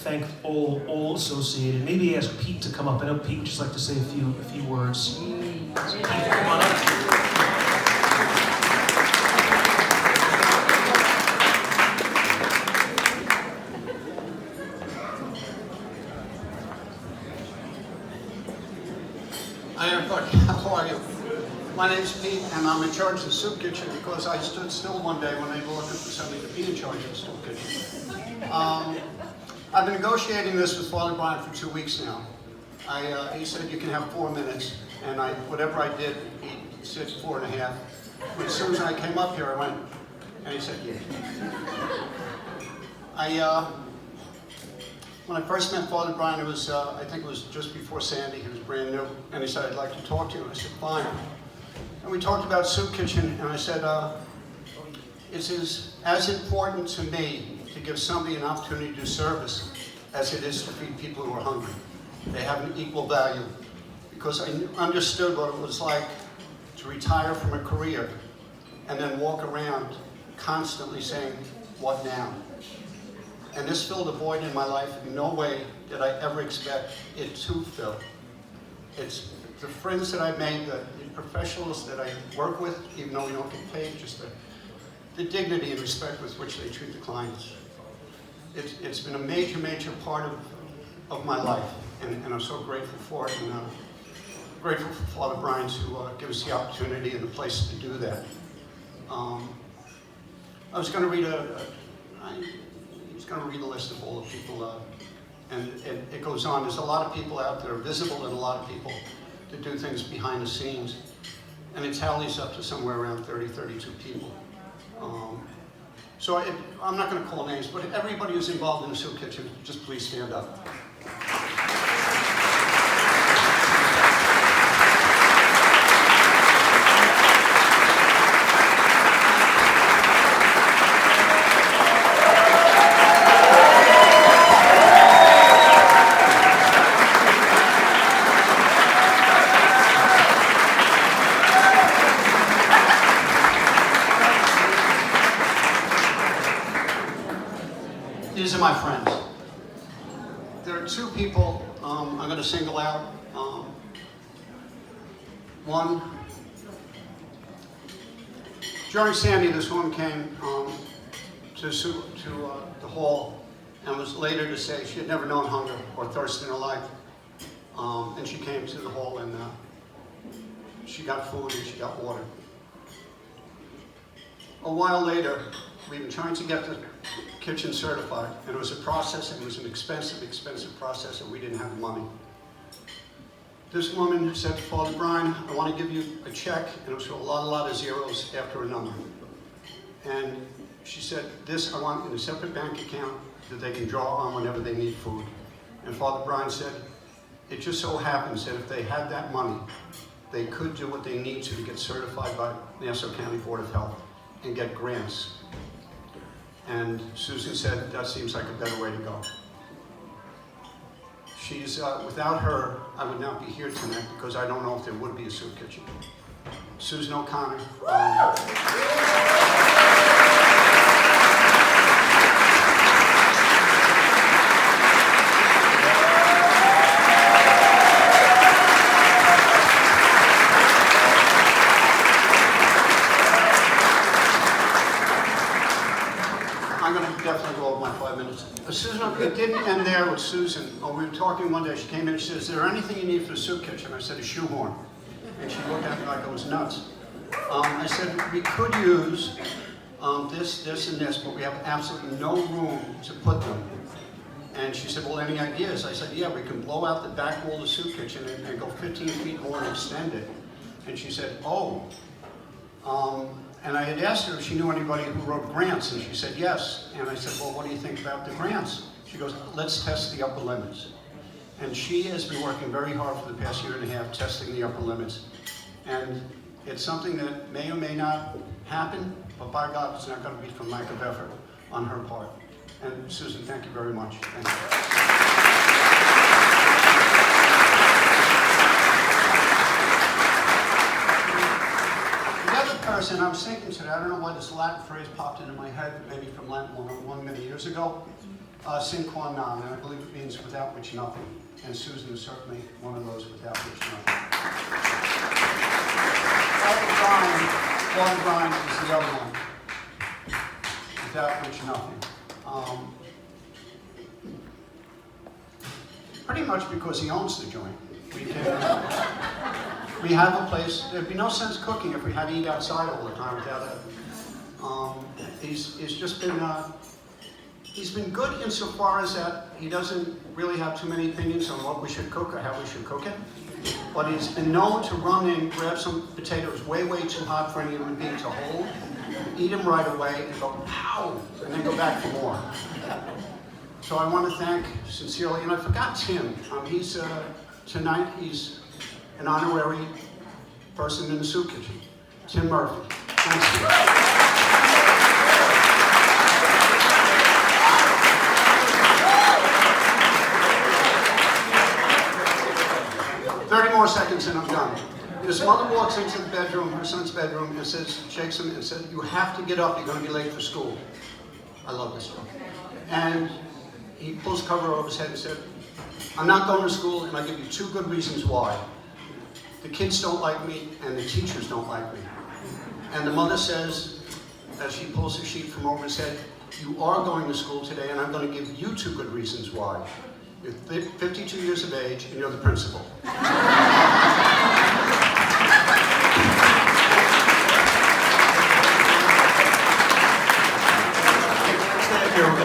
thank all associated. Maybe ask Pete to come up. I know Pete would just like to say a few words. Pete, come on up. Hi everybody, how are you? My name's Pete and I'm in charge of the soup kitchen because I stood still one day when they were looking for somebody to be in charge of the soup kitchen. I've been negotiating this with Father Brian for 2 weeks now. He said you can have 4 minutes, and whatever I did, he said 4.5. But as soon as I came up here, I went, and he said yeah. When I first met Father Brian, it was, I think it was just before Sandy. He was brand new, and he said, I'd like to talk to you. And I said, fine. And we talked about soup kitchen, and I said, it's as important to me to give somebody an opportunity to do service as it is to feed people who are hungry. They have an equal value. Because I understood what it was like to retire from a career and then walk around constantly saying, what now? And this filled a void in my life. In no way did I ever expect it to fill. It's the friends that I made, the professionals that I work with, even though we don't get paid, just the dignity and respect with which they treat the clients. It's been a major, major part of my life, and I'm so grateful for it, and grateful for Father Brian to give us the opportunity and the place to do that. I was going to read a list of all the people, and it goes on. There's a lot of people out there visible and a lot of people that do things behind the scenes, and it tallies up to somewhere around 30, 32 people. So I'm not going to call names, but everybody who's involved in the soup kitchen, just please stand up. These are my friends. There are 2 people I'm going to single out. One, during Sandy, this woman came to the hall and was later to say she had never known hunger or thirst in her life. And she came to the hall and she got food and she got water. A while later, we've been trying to get the kitchen certified, and it was a process, and it was an expensive, expensive process, and we didn't have the money. This woman said to Father Brian, I want to give you a check, and it was for a lot of zeros after a number. And she said, this I want in a separate bank account that they can draw on whenever they need food. And Father Brian said, it just so happens that if they had that money, they could do what they need to get certified by the Nassau County Board of Health and get grants. And Susan said, that seems like a better way to go. She's, without her, I would not be here tonight because I don't know if there would be a soup kitchen. Susan O'Connor. I'm going to definitely go over my 5 minutes. Susan, it didn't end there with Susan. We were talking one day, she came in and she said, is there anything you need for the soup kitchen? I said, a shoehorn. And she looked at me like I was nuts. I said, we could use this, and this, but we have absolutely no room to put them. And she said, well, any ideas? I said, yeah, we can blow out the back wall of the soup kitchen and go 15 feet more and extend it. And she said, oh. And I had asked her if she knew anybody who wrote grants, and she said yes. And I said, well, what do you think about the grants? She goes, let's test the upper limits. And she has been working very hard for the past 1.5 years testing the upper limits. And it's something that may or may not happen, but by God, it's not going to be from lack of effort on her part. And Susan, thank you very much. Thank you. Person, I was thinking today, I don't know why this Latin phrase popped into my head, maybe from Latin 101 many years ago, Sine qua non, and I believe it means without which nothing. And Susan is certainly one of those without which nothing. Water grind is the other one. Without which nothing. Pretty much because he owns the joint. We have a place. There'd be no sense cooking if we had to eat outside all the time without it. He's just been. He's been good insofar as that he doesn't really have too many opinions on what we should cook or how we should cook it. But he's been known to run in, grab some potatoes way too hot for any human being to hold, eat them right away, and go, ow, and then go back for more. So I want to thank sincerely, and I forgot Tim. Tonight he's an honorary person in the soup kitchen. Tim Murphy. Thanks, Tim. 30 more seconds and I'm done. His mother walks into the bedroom, her son's bedroom, and shakes him and says, "You have to get up, you're going to be late for school." I love this one. And he pulls the cover over his head and said, "I'm not going to school, and I'll give you 2 good reasons why. The kids don't like me, and the teachers don't like me." And the mother says, as she pulls the sheet from over his head, "You are going to school today, and I'm going to give you 2 good reasons why. You're 52 years of age, and you're the principal."